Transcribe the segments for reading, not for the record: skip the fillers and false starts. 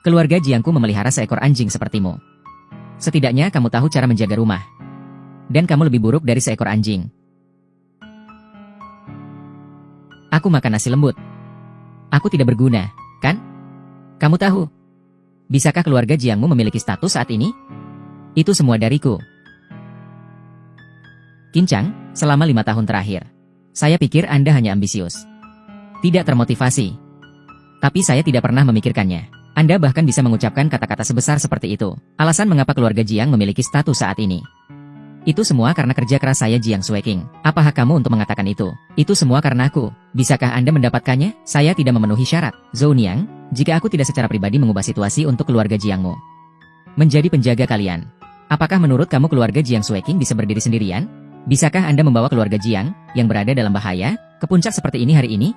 Keluarga Jiangku memelihara seekor anjing sepertimu. Setidaknya kamu tahu cara menjaga rumah. Dan kamu lebih buruk dari seekor anjing. Aku makan nasi lembut. Aku tidak berguna, kan? Kamu tahu? Bisakah keluarga Jiangmu memiliki status saat ini? Itu semua dariku. Kincang, selama 5 tahun terakhir, saya pikir Anda hanya ambisius. Tidak termotivasi. Tapi saya tidak pernah memikirkannya. Anda bahkan bisa mengucapkan kata-kata sebesar seperti itu. Alasan mengapa keluarga Jiang memiliki status saat ini. Itu semua karena kerja keras saya, Jiang Sueking. Apa hak kamu untuk mengatakan itu? Itu semua karena aku. Bisakah Anda mendapatkannya? Saya tidak memenuhi syarat. Zhou Niang, jika aku tidak secara pribadi mengubah situasi untuk keluarga Jiangmu menjadi penjaga kalian, apakah menurut kamu keluarga Jiang Sueking bisa berdiri sendirian? Bisakah Anda membawa keluarga Jiang, yang berada dalam bahaya, ke puncak seperti ini hari ini?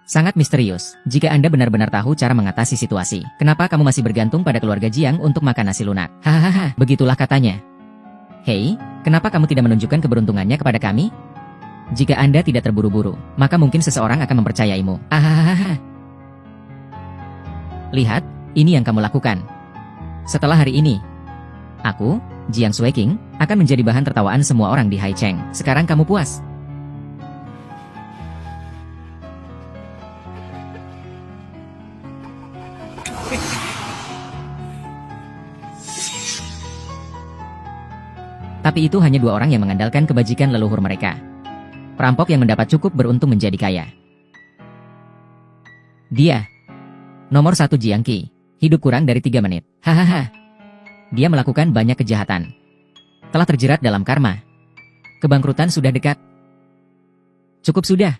Sangat misterius. Jika Anda benar-benar tahu cara mengatasi situasi, kenapa kamu masih bergantung pada keluarga Jiang untuk makan nasi lunak? Hahaha, begitulah katanya. Hei, kenapa kamu tidak menunjukkan keberuntungannya kepada kami? Jika Anda tidak terburu-buru, maka mungkin seseorang akan mempercayaimu. Hahaha. Lihat, ini yang kamu lakukan. Setelah hari ini, aku, Jiang Sueking, akan menjadi bahan tertawaan semua orang di Haicheng. Sekarang kamu puas? Tapi itu hanya 2 orang yang mengandalkan kebajikan leluhur mereka. Perampok yang mendapat cukup beruntung menjadi kaya. Dia. Nomor 1 Jiang Qi. Hidup kurang dari 3 menit. Hahaha. Dia melakukan banyak kejahatan. Telah terjerat dalam karma. Kebangkrutan sudah dekat. Cukup sudah.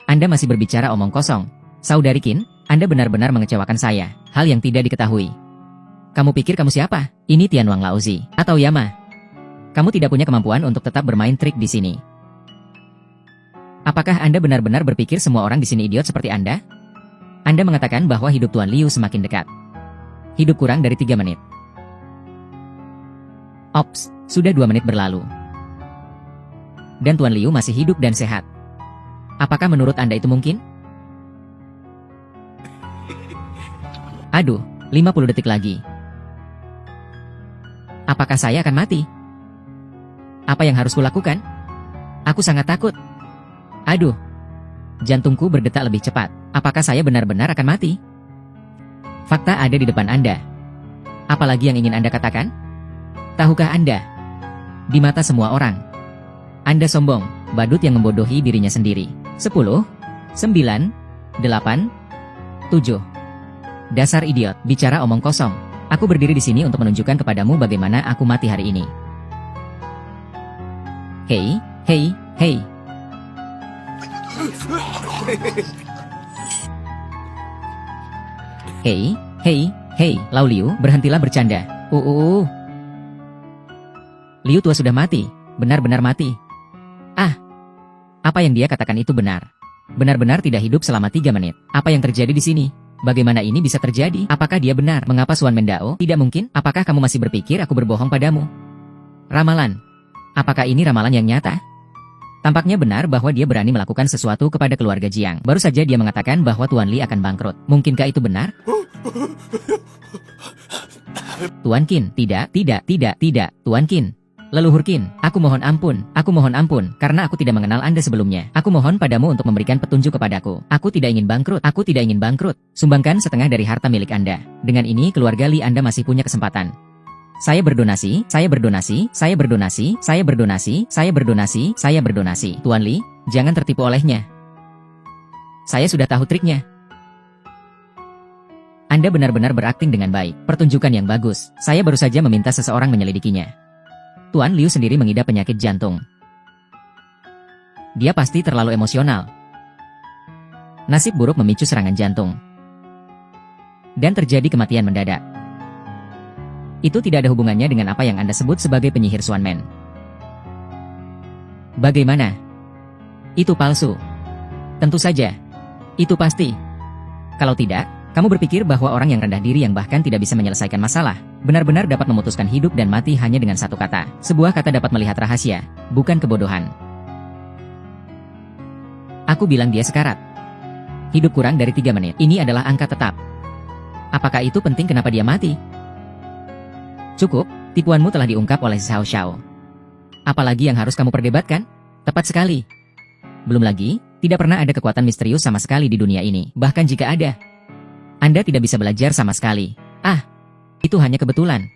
Anda masih berbicara omong kosong. Saudari Qin, Anda benar-benar mengecewakan saya. Hal yang tidak diketahui. Kamu pikir kamu siapa? Ini Tianwang Laozi. Atau Yama. Kamu tidak punya kemampuan untuk tetap bermain trik di sini. Apakah Anda benar-benar berpikir semua orang di sini idiot seperti Anda? Anda mengatakan bahwa hidup Tuan Liu semakin dekat. Hidup kurang dari 3 menit. Ops, sudah 2 menit berlalu. Dan Tuan Liu masih hidup dan sehat. Apakah menurut Anda itu mungkin? Aduh, 50 detik lagi. Apakah saya akan mati? Apa yang harus kulakukan? Aku sangat takut. Aduh. Jantungku berdetak lebih cepat. Apakah saya benar-benar akan mati? Fakta ada di depan Anda. Apalagi yang ingin Anda katakan? Tahukah Anda? Di mata semua orang, Anda sombong, badut yang membodohi dirinya sendiri. 10, 9, 8, 7. Dasar idiot, bicara omong kosong. Aku berdiri di sini untuk menunjukkan kepadamu bagaimana aku mati hari ini. Hei, hei, hei. Hei, hei, hei, Lao Liu, berhentilah bercanda. Liu tua sudah mati, benar-benar mati. Ah, apa yang dia katakan itu benar. Benar-benar tidak hidup selama 3 menit. Apa yang terjadi di sini? Bagaimana ini bisa terjadi? Apakah dia benar? Mengapa Suan Mendao? Tidak mungkin. Apakah kamu masih berpikir aku berbohong padamu? Ramalan. Apakah ini ramalan yang nyata? Tampaknya benar bahwa dia berani melakukan sesuatu kepada keluarga Jiang. Baru saja dia mengatakan bahwa Tuan Li akan bangkrut. Mungkinkah itu benar? Tuan Qin, tidak, Tuan Qin. Leluhur Qin, aku mohon ampun, karena aku tidak mengenal Anda sebelumnya. Aku mohon padamu untuk memberikan petunjuk kepadaku. Aku tidak ingin bangkrut. Sumbangkan setengah dari harta milik Anda. Dengan ini keluarga Li Anda masih punya kesempatan. Saya berdonasi. Tuan Li, jangan tertipu olehnya. Saya sudah tahu triknya. Anda benar-benar berakting dengan baik. Pertunjukan yang bagus. Saya baru saja meminta seseorang menyelidikinya. Tuan Liu sendiri mengidap penyakit jantung. Dia pasti terlalu emosional. Nasib buruk memicu serangan jantung. Dan terjadi kematian mendadak. Itu tidak ada hubungannya dengan apa yang Anda sebut sebagai penyihir Swanman. Bagaimana? Itu palsu. Tentu saja. Itu pasti. Kalau tidak, kamu berpikir bahwa orang yang rendah diri yang bahkan tidak bisa menyelesaikan masalah, benar-benar dapat memutuskan hidup dan mati hanya dengan satu kata. Sebuah kata dapat melihat rahasia, bukan kebodohan. Aku bilang dia sekarat. Hidup kurang dari 3 menit. Ini adalah angka tetap. Apakah itu penting kenapa dia mati? Cukup, tipuanmu telah diungkap oleh Xiao Xiao. Apalagi yang harus kamu perdebatkan? Tepat sekali. Belum lagi, tidak pernah ada kekuatan misterius sama sekali di dunia ini. Bahkan jika ada, Anda tidak bisa belajar sama sekali. Ah, itu hanya kebetulan.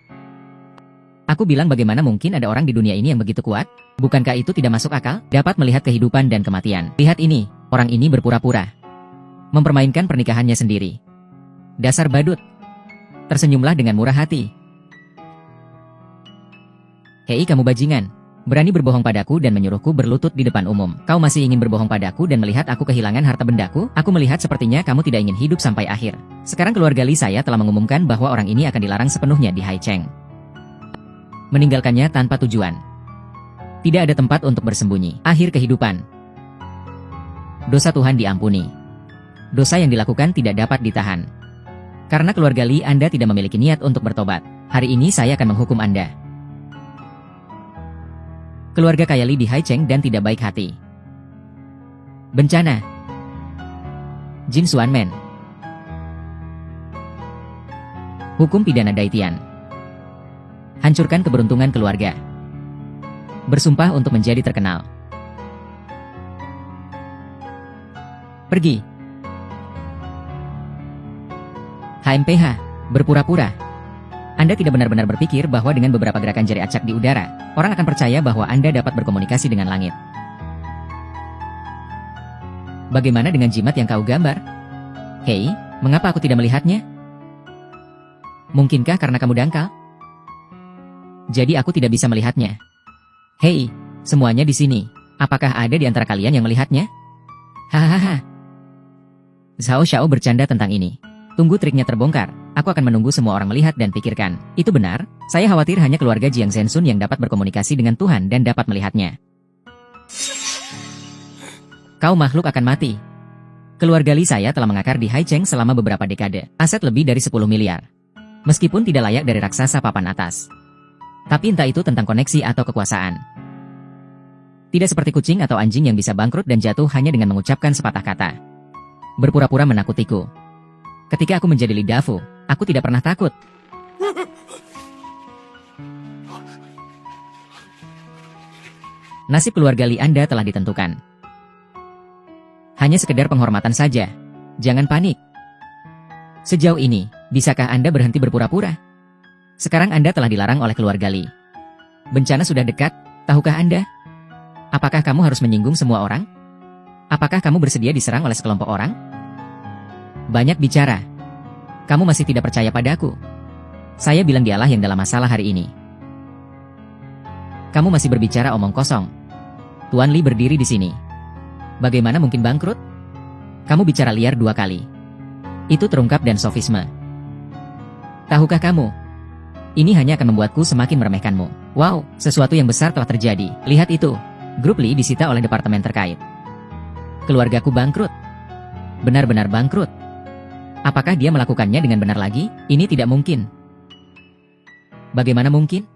Aku bilang bagaimana mungkin ada orang di dunia ini yang begitu kuat? Bukankah itu tidak masuk akal? Dapat melihat kehidupan dan kematian. Lihat ini, orang ini berpura-pura mempermainkan pernikahannya sendiri. Dasar badut. Tersenyumlah dengan murah hati. Hei kamu bajingan. Berani berbohong padaku dan menyuruhku berlutut di depan umum. Kau masih ingin berbohong padaku dan melihat aku kehilangan harta bendaku? Aku melihat sepertinya kamu tidak ingin hidup sampai akhir. Sekarang keluarga Li saya telah mengumumkan bahwa orang ini akan dilarang sepenuhnya di Haicheng. Meninggalkannya tanpa tujuan. Tidak ada tempat untuk bersembunyi. Akhir kehidupan. Dosa Tuhan diampuni. Dosa yang dilakukan tidak dapat ditahan. Karena keluarga Li Anda tidak memiliki niat untuk bertobat. Hari ini saya akan menghukum Anda. Keluarga kaya Li di Haicheng dan tidak baik hati. Bencana. Jin Xuanmen. Hukum pidana Daitian. Hancurkan keberuntungan keluarga. Bersumpah untuk menjadi terkenal. Pergi. HMPH. Berpura-pura. Anda tidak benar-benar berpikir bahwa dengan beberapa gerakan jari acak di udara, orang akan percaya bahwa Anda dapat berkomunikasi dengan langit. Bagaimana dengan jimat yang kau gambar? Hei, mengapa aku tidak melihatnya? Mungkinkah karena kamu dangkal? Jadi aku tidak bisa melihatnya. Hei, semuanya di sini. Apakah ada di antara kalian yang melihatnya? Hahaha. Xiao Xiao bercanda tentang ini. Tunggu triknya terbongkar. Aku akan menunggu semua orang melihat dan pikirkan. Itu benar, saya khawatir hanya keluarga Jiang Zhensun yang dapat berkomunikasi dengan Tuhan dan dapat melihatnya. Kau makhluk akan mati. Keluarga Li saya telah mengakar di Haicheng selama beberapa dekade. Aset lebih dari 10 miliar. Meskipun tidak layak dari raksasa papan atas. Tapi entah itu tentang koneksi atau kekuasaan. Tidak seperti kucing atau anjing yang bisa bangkrut dan jatuh hanya dengan mengucapkan sepatah kata. Berpura-pura menakutiku. Ketika aku menjadi Li Dafu, aku tidak pernah takut. Nasib keluarga Li Anda telah ditentukan. Hanya sekedar penghormatan saja. Jangan panik. Sejauh ini, bisakah Anda berhenti berpura-pura? Sekarang Anda telah dilarang oleh keluarga Li. Bencana sudah dekat, tahukah Anda? Apakah kamu harus menyinggung semua orang? Apakah kamu bersedia diserang oleh sekelompok orang? Banyak bicara. Kamu masih tidak percaya padaku. Saya bilang dialah yang dalam masalah hari ini. Kamu masih berbicara omong kosong. Tuan Li berdiri di sini. Bagaimana mungkin bangkrut? Kamu bicara liar 2 kali. Itu terungkap dan sofisme. Tahukah kamu? Ini hanya akan membuatku semakin meremehkanmu. Wow, sesuatu yang besar telah terjadi. Lihat itu. Grup Li disita oleh departemen terkait. Keluargaku bangkrut. Benar-benar bangkrut. Apakah dia melakukannya dengan benar lagi? Ini tidak mungkin. Bagaimana mungkin?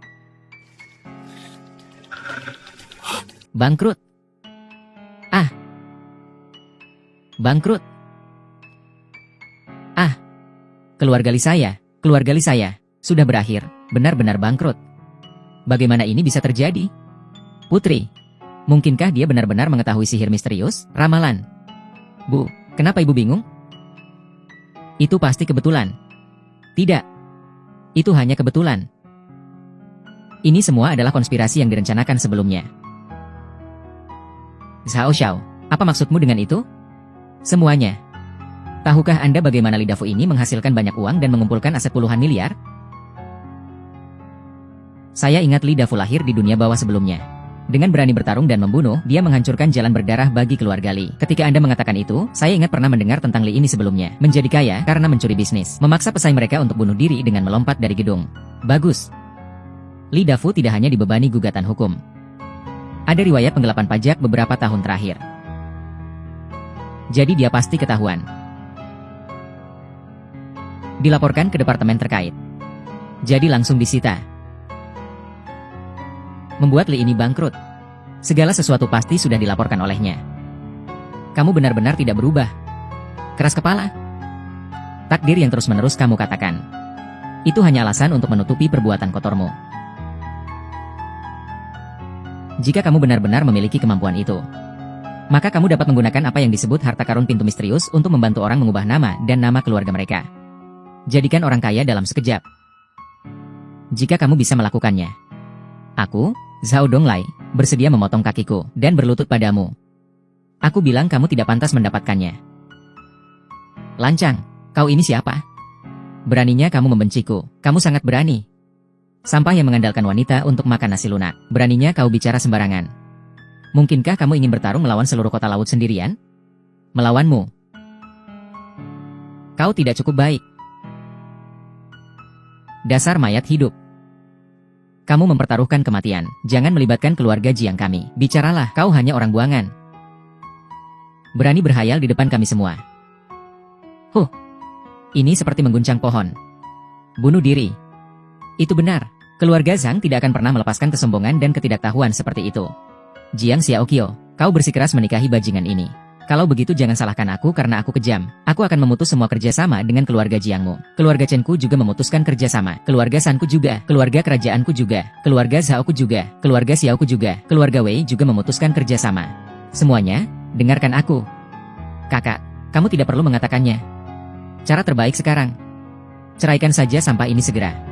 Bangkrut. Ah. Bangkrut. Ah. Keluarga Li saya, sudah berakhir, benar-benar bangkrut. Bagaimana ini bisa terjadi? Putri, mungkinkah dia benar-benar mengetahui sihir misterius? Ramalan. Bu, kenapa ibu bingung? Itu pasti kebetulan. Tidak. Itu hanya kebetulan. Ini semua adalah konspirasi yang direncanakan sebelumnya. Xiao Xiao, apa maksudmu dengan itu? Semuanya. Tahukah Anda bagaimana Li Dafu ini menghasilkan banyak uang dan mengumpulkan aset puluhan miliar? Saya ingat Li Dafu lahir di dunia bawah sebelumnya. Dengan berani bertarung dan membunuh, dia menghancurkan jalan berdarah bagi keluarga Li. Ketika Anda mengatakan itu, saya ingat pernah mendengar tentang Li ini sebelumnya. Menjadi kaya karena mencuri bisnis. Memaksa pesaing mereka untuk bunuh diri dengan melompat dari gedung. Bagus. Li Dafu tidak hanya dibebani gugatan hukum. Ada riwayat penggelapan pajak beberapa tahun terakhir. Jadi dia pasti ketahuan. Dilaporkan ke departemen terkait. Jadi langsung disita. Membuat Li ini bangkrut. Segala sesuatu pasti sudah dilaporkan olehnya. Kamu benar-benar tidak berubah. Keras kepala. Takdir yang terus-menerus kamu katakan. Itu hanya alasan untuk menutupi perbuatan kotormu. Jika kamu benar-benar memiliki kemampuan itu, maka kamu dapat menggunakan apa yang disebut harta karun pintu misterius untuk membantu orang mengubah nama dan nama keluarga mereka. Jadikan orang kaya dalam sekejap. Jika kamu bisa melakukannya. Aku, Zhao Donglai, bersedia memotong kakiku dan berlutut padamu. Aku bilang kamu tidak pantas mendapatkannya. Lancang, kau ini siapa? Beraninya kamu membenciku, kamu sangat berani. Sampah yang mengandalkan wanita untuk makan nasi lunak. Beraninya kau bicara sembarangan. Mungkinkah kamu ingin bertarung melawan seluruh kota laut sendirian? Melawanmu. Kau tidak cukup baik. Dasar mayat hidup. Kamu mempertaruhkan kematian, jangan melibatkan keluarga Jiang kami. Bicaralah, kau hanya orang buangan. Berani berhayal di depan kami semua. Ini seperti mengguncang pohon. Bunuh diri. Itu benar, keluarga Zhang tidak akan pernah melepaskan kesombongan dan ketidaktahuan seperti itu. Jiang Xiaoqiu, kau bersikeras menikahi bajingan ini. Kalau begitu jangan salahkan aku karena aku kejam. Aku akan memutus semua kerjasama dengan keluarga Jiangmu. Keluarga Chenku juga memutuskan kerjasama. Keluarga Sanku juga. Keluarga kerajaanku juga. Keluarga Zhaoku juga. Keluarga Xiaoku juga. Keluarga Wei juga memutuskan kerjasama. Semuanya, dengarkan aku. Kakak, kamu tidak perlu mengatakannya. Cara terbaik sekarang. Ceraikan saja sampah ini segera.